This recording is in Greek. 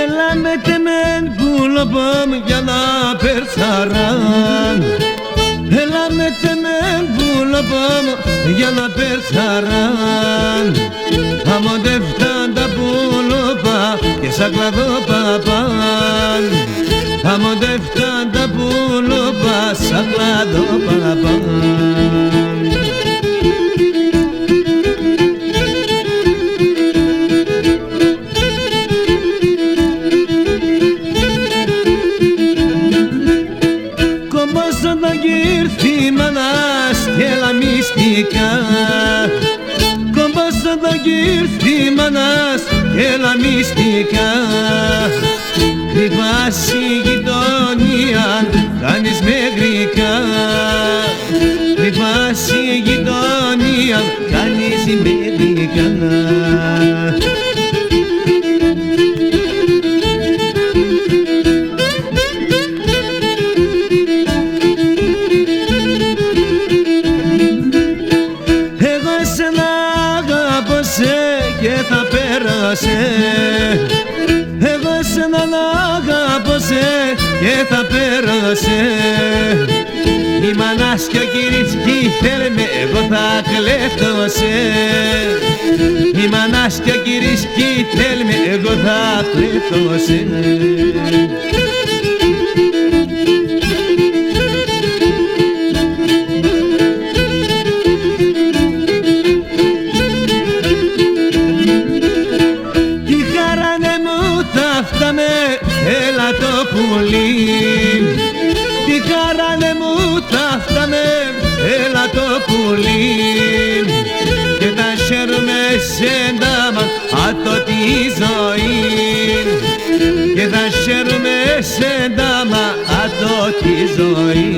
Έλα με τεμέν πουλοπόμ για να περσαράν. Έλα με τεμέν πουλοπόμ για να περσαράν. Αμοντεύταν τα πουλοπά και σαν κλαδό παπάν. Αμοντεύταν τα πουλοπά σαν κλαδό παπάν. Κομπόσαν τα γύρθη μανάς και λαμιστικά. Κομπόσαν τα γύρθη μανάς και λαμιστικά. Κρυβάς η γειτονία, κάνεις με γρικά. Κρυβάς η γειτονία, κάνεις με γρικά. Και θα πέρασε. Εγώ εσέναν αγαπώ σε και θα πέρασε. Η μανάς κι ο Κυρίσκι θέλει με, εγώ θα κλέφτω σε. Η μανάς κι ο Κυρίσκι θέλει με, εγώ θα κλέφτω σε. Έλα το πουλί, τη χαράνε μου τα φτάμε, έλα το πουλί. Και τα χαίρομαι σε ντάμα, άτο τη ζωή. Και τα χαίρομαι σε ντάμα, άτο τη ζωή.